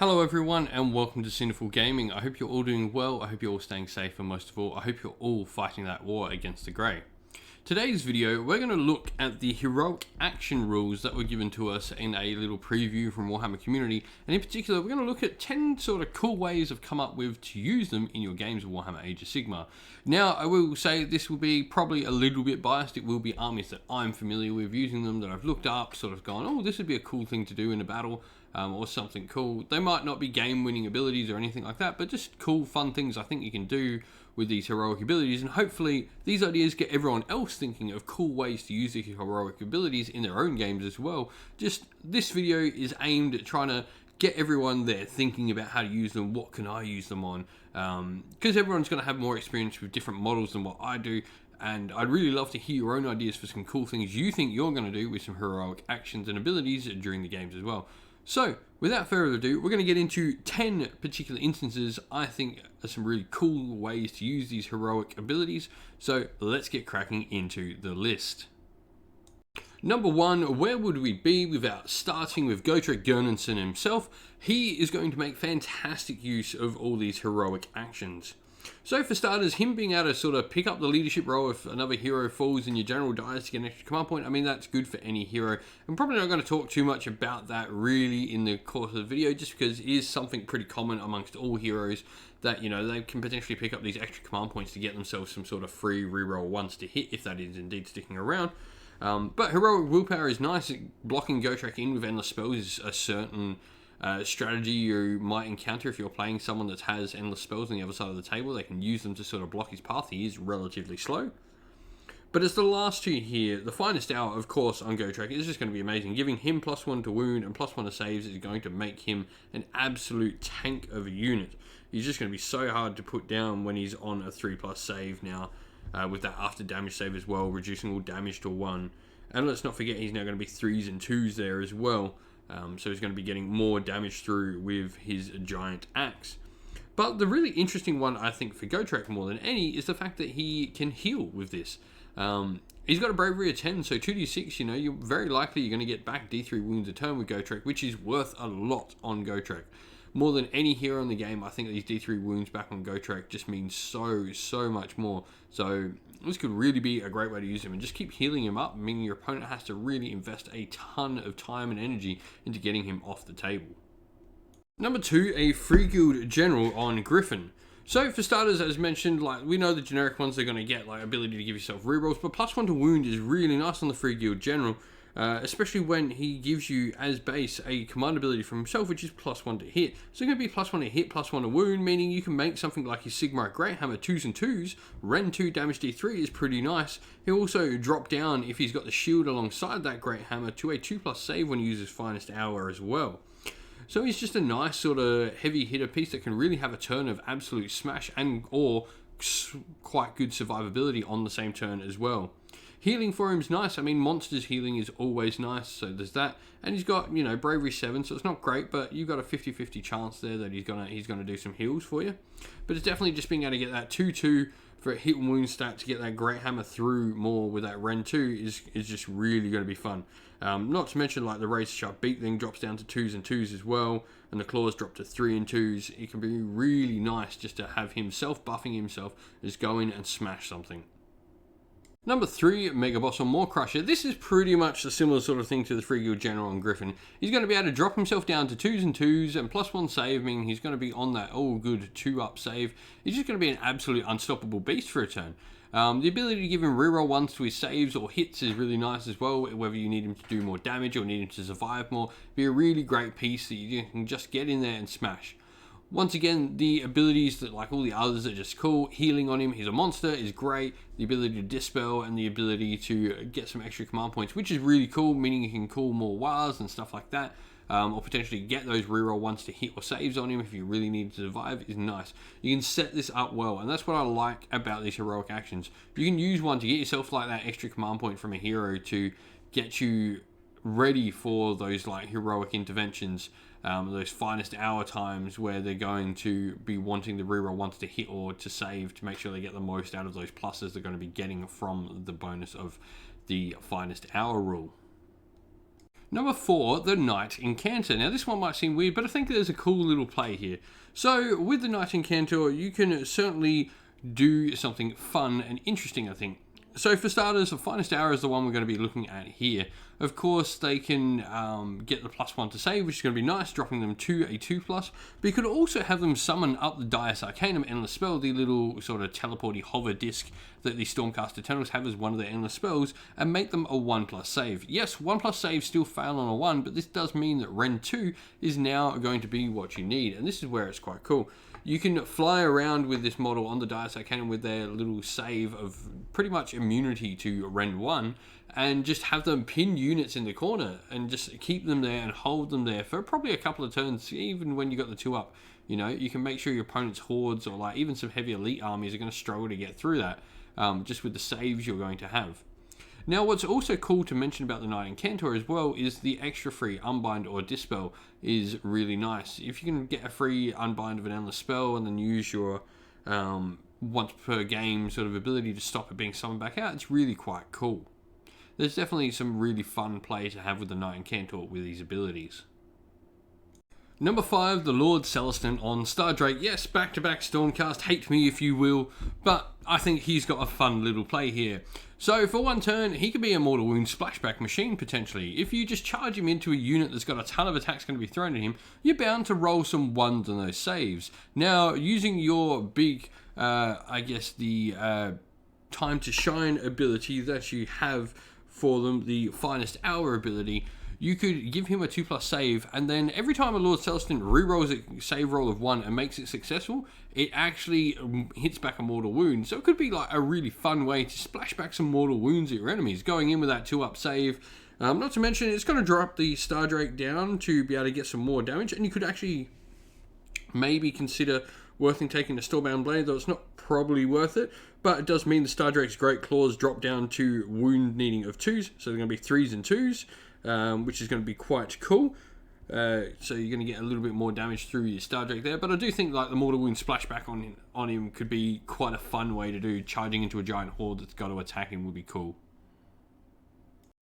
Hello everyone and welcome to Sinful Gaming. I hope you're all doing well, I hope you're all staying safe, and most of all, I hope you're all fighting that war against the Grey. Today's video, we're going to look at the heroic action rules that were given to us in a little preview from Warhammer community, and in particular, we're going to look at 10 sort of cool ways I've come up with to use them in your games of Warhammer Age of Sigmar. Now, I will say this will be probably a little bit biased. It will be armies that I'm familiar with using them, that I've looked up, sort of gone, oh, this would be a cool thing to do in a battle. Or something cool. They might not be game-winning abilities or anything like that, but just cool, fun things I think you can do with these heroic abilities, and hopefully these ideas get everyone else thinking of cool ways to use the heroic abilities in their own games as well. Just this video is aimed at trying to get everyone there thinking about how to use them, what can I use them on, because everyone's going to have more experience with different models than what I do. And I'd really love to hear your own ideas for some cool things you think you're going to do with some heroic actions and abilities during the games as well. So, without further ado, we're going to get into 10 particular instances I think are some really cool ways to use these heroic abilities. So, let's get cracking into the list. Number 1, where would we be without starting with Gotrek Gernenson himself? He is going to make fantastic use of all these heroic actions. So for starters, him being able to sort of pick up the leadership role if another hero falls and your general dies to get an extra command point, I mean, that's good for any hero. I'm probably not going to talk too much about that really in the course of the video, just because it is something pretty common amongst all heroes that, you know, they can potentially pick up these extra command points to get themselves some sort of free reroll once to hit, if that is indeed sticking around. But heroic willpower is nice. Blocking Gotrek in with endless spells is a certain strategy you might encounter if you're playing someone that has endless spells on the other side of the table. They can use them to sort of block his path. He is relatively slow. But as the last two here, the finest hour, of course, on Gotrek is just going to be amazing. Giving him +1 to wound and +1 to saves is going to make him an absolute tank of a unit. He's just going to be so hard to put down when he's on a 3+ save now, with that after damage save as well, reducing all damage to 1. And let's not forget he's now going to be 3s and 2s there as well. So he's going to be getting more damage through with his giant axe. But the really interesting one, I think, for Gotrek more than any is the fact that he can heal with this. He's got a bravery of 10, so 2d6, you know, you're very likely you're going to get back D3 wounds a turn with Gotrek, which is worth a lot on Gotrek. More than any hero in the game, I think these D3 wounds back on Gotrek just means so much more. So this could really be a great way to use him, and just keep healing him up, meaning your opponent has to really invest a ton of time and energy into getting him off the table. Number 2, a free guild general on Griffin. So for starters, as mentioned, like we know the generic ones they're going to get, like ability to give yourself rerolls, but +1 to wound is really nice on the free guild general. Especially when he gives you as base a command ability from himself, which is +1 to hit. So it's going to be +1 to hit, +1 to wound, meaning you can make something like his Sigmar Great Hammer 2s and 2s. Ren 2 damage D3 is pretty nice. He'll also drop down, if he's got the shield alongside that Great Hammer, to a 2+ save when he uses Finest Hour as well. So he's just a nice sort of heavy hitter piece that can really have a turn of absolute smash and or quite good survivability on the same turn as well. Healing for him is nice. I mean, monsters healing is always nice, so there's that. And he's got, you know, bravery 7, so it's not great, but you've got a 50-50 chance there that he's gonna do some heals for you. But it's definitely just being able to get that 2-2 for a hit and wound stat to get that Great Hammer through more with that Ren 2 is just really going to be fun. Not to mention, like, the Razor Sharp Beak thing drops down to 2s and 2s as well, and the Claws drop to 3 and 2s. It can be really nice just to have him self-buffing himself, just go in and smash something. Number 3, Mega Boss on Maw Crusher. This is pretty much a similar sort of thing to the Free Guild General on Griffin. He's going to be able to drop himself down to 2s and 2s and +1 save, meaning he's going to be on that all-good 2-up save. He's just going to be an absolute unstoppable beast for a turn. The ability to give him reroll 1s to his saves or hits is really nice as well, whether you need him to do more damage or need him to survive more. Be a really great piece that you can just get in there and smash. Once again, the abilities that, like all the others, are just cool. Healing on him, he's a monster, is great. The ability to dispel and the ability to get some extra command points, which is really cool, meaning you can call more wars and stuff like that. Or potentially get those reroll 1s to hit or saves on him if you really need to survive, is nice. You can set this up well, and that's what I like about these heroic actions. You can use one to get yourself like that extra command point from a hero to get you ready for those like heroic interventions, those finest hour times where they're going to be wanting the reroll 1s to hit or to save to make sure they get the most out of those pluses they're going to be getting from the bonus of the finest hour rule. Number 4, the Knight in Cantor. Now this one might seem weird, but I think there's a cool little play here. So with the Knight in Cantor, you can certainly do something fun and interesting, I think. So for starters, the finest hour is the one we're going to be looking at here. Of course, they can get the +1 to save, which is going to be nice, dropping them to a 2+. But you could also have them summon up the Dias Arcanum Endless Spell, the little sort of teleporty hover disc that the Stormcast Eternals have as one of their endless spells, and make them a 1+ save. Yes, 1+ saves still fail on a 1, but this does mean that Ren 2 is now going to be what you need, and this is where it's quite cool. You can fly around with this model on the Dias Arcanum with their little save of pretty much immunity to Ren 1, and just have them pin units in the corner and just keep them there and hold them there for probably a couple of turns, even when you got the 2 up. You know, you can make sure your opponent's hordes or like even some heavy elite armies are going to struggle to get through that, just with the saves you're going to have. Now, what's also cool to mention about the Knight in Cantor as well is the extra free Unbind or Dispel is really nice. If you can get a free Unbind of an endless spell and then use your once per game sort of ability to stop it being summoned back out, it's really quite cool. There's definitely some really fun play to have with the Knight in Cantor with these abilities. Number 5, the Lord Celestine on Star Drake. Yes, back-to-back Stormcast, hate me if you will, but I think he's got a fun little play here. So for one turn, he could be a Mortal Wound splashback machine potentially. If you just charge him into a unit that's got a ton of attacks going to be thrown at him, you're bound to roll some 1s on those saves. Now, using your big, I guess the Time to Shine ability that you have for them, the Finest Hour ability, you could give him a 2+ save, and then every time a Lord Celestine rerolls a save roll of 1 and makes it successful, it actually hits back a mortal wound. So it could be like a really fun way to splash back some mortal wounds at your enemies, going in with that 2+ save. Not to mention, it's going to drop the Star Drake down to be able to get some more damage, and you could actually maybe consider taking the Stormbound Blade, though it's not probably worth it, but it does mean the Star Drake's Great Claws drop down to wound needing of 2s, so they're going to be 3s and 2s. Which is going to be quite cool. So you're going to get a little bit more damage through your Star Drake there. But I do think like the Mortal Wound splashback on him could be quite a fun way to do. Charging into a giant horde that's got to attack him would be cool.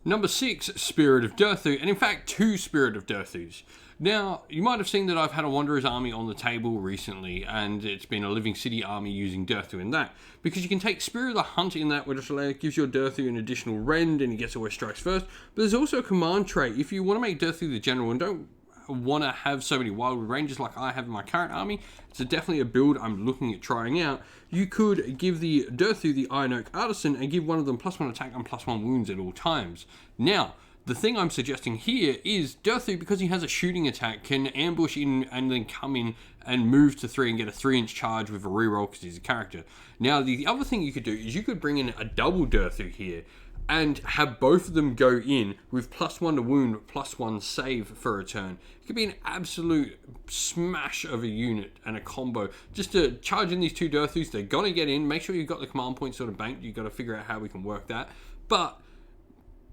Number 6, Spirit of Durthu, and in fact 2 Spirit of Durthus. Now, you might have seen that I've had a Wanderer's army on the table recently, and it's been a Living City army using Durthu in that, because you can take Spirit of the Hunt in that, which gives your Durthu an additional rend, and he gets always strikes first, but there's also a command trait. If you want to make Durthu the general and don't want to have so many Wildwood Rangers like I have in my current army, it's definitely a build I'm looking at trying out. You could give the Durthu the Iron Oak Artisan and give one of them +1 attack and +1 wounds at all times. Now, the thing I'm suggesting here is Durthu, because he has a shooting attack, can ambush in and then come in and move to 3 and get a 3-inch charge with a reroll because he's a character. Now, the other thing you could do is you could bring in a double Durthu here and have both of them go in with +1 to wound, +1 save for a turn. It could be an absolute smash of a unit and a combo. Just to charge in these 2 Durthus, they're going to get in. Make sure you've got the command point sort of banked. You've got to figure out how we can work that. But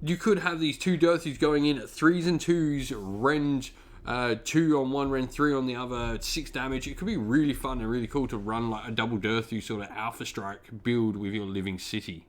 you could have these 2 Durthus going in at 3s and 2s, rend 2 on one, rend 3 on the other, 6 damage. It could be really fun and really cool to run like a double Durthu sort of Alpha Strike build with your Living City.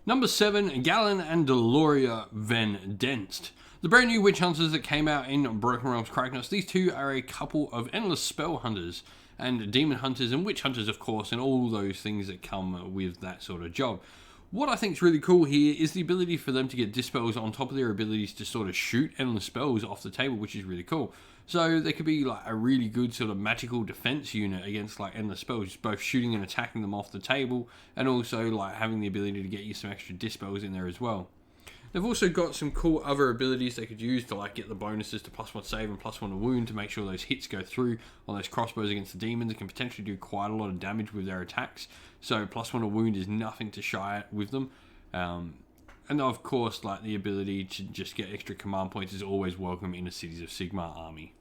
Number 7, Galen and Deloria Ven Denst. The brand new Witch Hunters that came out in Broken Realms Kragnos. These 2 are a couple of endless spell hunters and demon hunters and witch hunters, of course, and all those things that come with that sort of job. What I think is really cool here is the ability for them to get dispels on top of their abilities to sort of shoot endless spells off the table, which is really cool. So they could be like a really good sort of magical defense unit against like endless spells, both shooting and attacking them off the table, and also like having the ability to get you some extra dispels in there as well. They've also got some cool other abilities they could use to like get the bonuses to +1 save and +1 to wound to make sure those hits go through on those crossbows against the demons. They can potentially do quite a lot of damage with their attacks. So +1 to wound is nothing to shy at with them. And of course, like the ability to just get extra command points is always welcome in a Cities of Sigmar army.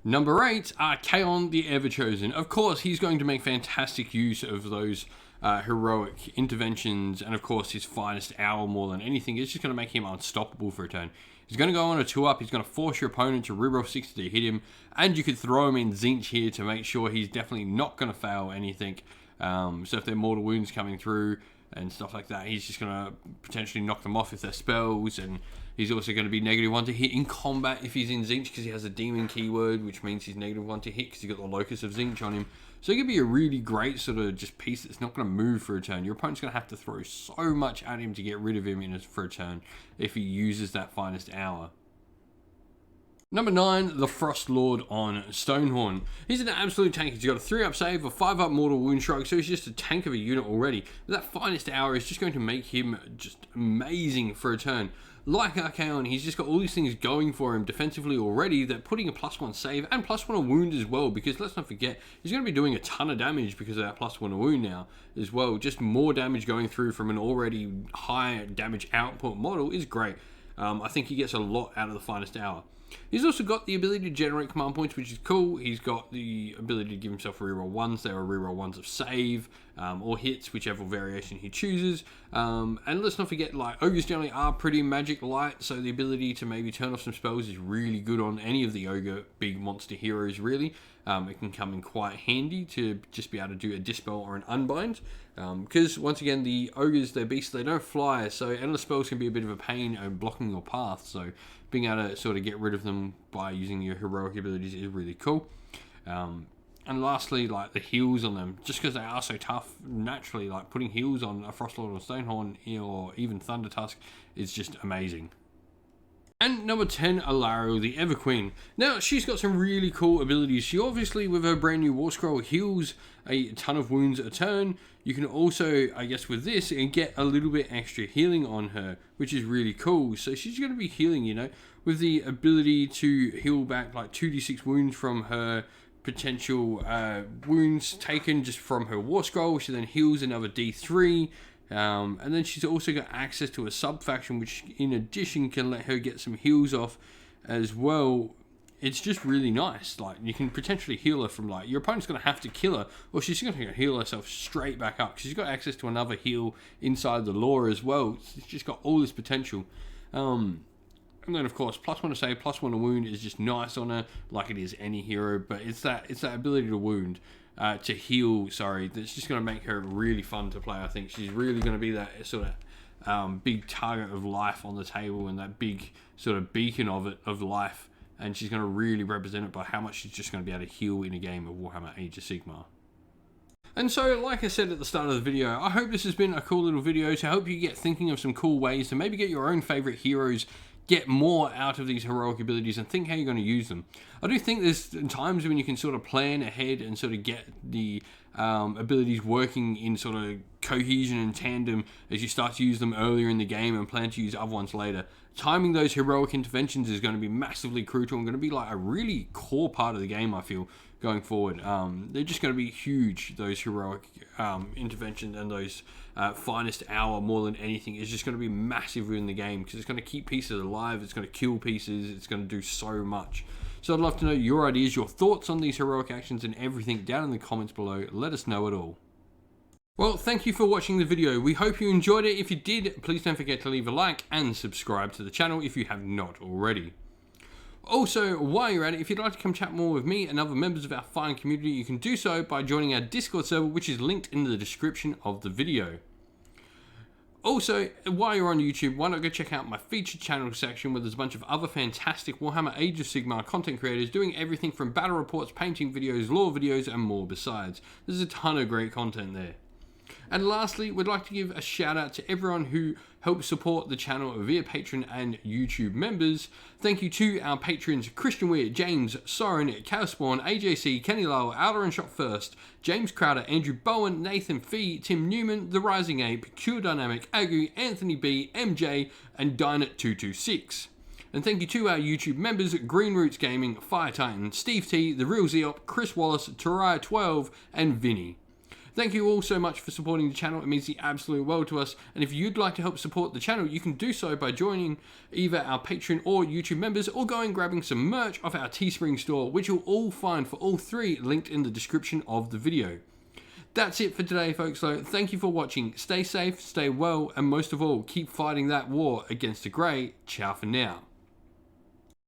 Number 8, Kaon the Everchosen. Of course, he's going to make fantastic use of those heroic interventions, and of course his finest hour more than anything. It's just going to make him unstoppable for a turn. He's going to go on a 2-up, he's going to force your opponent to reroll 60 to hit him, and you could throw him in Zinch here to make sure he's definitely not going to fail anything. So if there are mortal wounds coming through and stuff like that, he's just going to potentially knock them off if they're spells, and He's also going to be -1 to hit in combat if he's in Zinch, because he has a demon keyword, which means he's -1 to hit because he's got the Locus of Zinch on him. So it could be a really great sort of just piece that's not going to move for a turn. Your opponent's going to have to throw so much at him to get rid of him for a turn if he uses that Finest Hour. Number 9, the Frostlord on Stonehorn. He's an absolute tank. He's got a 3-up save, a 5-up mortal wound strike, so he's just a tank of a unit already. But that Finest Hour is just going to make him just amazing for a turn. Like Archaon, he's just got all these things going for him defensively already, that putting a +1 save and +1 a wound as well, because let's not forget, he's going to be doing a ton of damage because of that +1 a wound now as well. Just more damage going through from an already high damage output model is great. I think he gets a lot out of the Finest Hour. He's also got the ability to generate command points, which is cool. He's got the ability to give himself reroll 1s. There are reroll 1s of save or hits, whichever variation he chooses. And let's not forget, like, ogres generally are pretty magic light, so the ability to maybe turn off some spells is really good on any of the ogre big monster heroes, really. It can come in quite handy to just be able to do a dispel or an unbind. Because, once again, the ogres, they're beasts, they don't fly, so endless spells can be a bit of a pain blocking your path. So being able to sort of get rid of them by using your heroic abilities is really cool. And lastly, like the heals on them, just because they are so tough, naturally, like putting heals on a Frostlord or Stonehorn or even Thunder Tusk is just amazing. And number 10, Alariel, the Everqueen. Now, she's got some really cool abilities. She obviously, with her brand new War Scroll, heals a ton of wounds a turn. You can also, I guess with this, get a little bit extra healing on her, which is really cool. So she's going to be healing, you know, with the ability to heal back like 2d6 wounds from her potential wounds taken just from her War Scroll. She then heals another d3. And then she's also got access to a sub-faction, which in addition can let her get some heals off as well. It's just really nice. Like, you can potentially heal her from, like, your opponent's going to have to kill her, or she's going to heal herself straight back up, because she's got access to another heal inside the lore as well. It's just got all this potential. And then, of course, +1 to save, +1 to wound is just nice on her, like it is any hero, but it's that ability to wound. To heal, sorry, that's just going to make her really fun to play. I think she's really going to be that sort of big target of life on the table, and that big sort of beacon of life, and she's going to really represent it by how much she's just going to be able to heal in a game of Warhammer Age of Sigmar. And so, like I said at the start of the video, I hope this has been a cool little video to help you get thinking of some cool ways to maybe get your own favourite heroes, get more out of these heroic abilities, and think how you're going to use them. I do think there's times when you can sort of plan ahead and sort of get the abilities working in sort of cohesion and tandem as you start to use them earlier in the game and plan to use other ones later. Timing those heroic interventions is going to be massively crucial and going to be like a really core part of the game, I feel, going forward. They're just going to be huge, those heroic interventions, and those Finest Hour, more than anything, is just going to be massive in the game, because it's going to keep pieces alive, it's going to kill pieces, it's going to do so much. So I'd love to know your ideas, your thoughts on these heroic actions and everything down in the comments below. Let us know it all. Well, thank you for watching the video. We hope you enjoyed it. If you did, please don't forget to leave a like and subscribe to the channel if you have not already. Also, while you're at it, if you'd like to come chat more with me and other members of our fine community, you can do so by joining our Discord server, which is linked in the description of the video. Also, while you're on YouTube, why not go check out my featured channel section, where there's a bunch of other fantastic Warhammer Age of Sigmar content creators doing everything from battle reports, painting videos, lore videos, and more besides. There's a ton of great content there. And lastly, we'd like to give a shout out to everyone who helps support the channel via Patreon and YouTube members. Thank you to our patrons Christian Weir, James, Soren, Cowspawn, AJC, Kenny Lowell, Outer and Shot First, James Crowder, Andrew Bowen, Nathan Fee, Tim Newman, The Rising Ape, Cure Dynamic, Agu, Anthony B, MJ, and Dynat226. And thank you to our YouTube members Green Roots Gaming, Fire Titan, Steve T, The Real Zeop, Chris Wallace, Tariah12, and Vinny. Thank you all so much for supporting the channel. It means the absolute world to us. And if you'd like to help support the channel, you can do so by joining either our Patreon or YouTube members, or going and grabbing some merch off our Teespring store, which you'll all find for all three linked in the description of the video. That's it for today, folks. So thank you for watching. Stay safe, stay well, and most of all, keep fighting that war against the Grey. Ciao for now.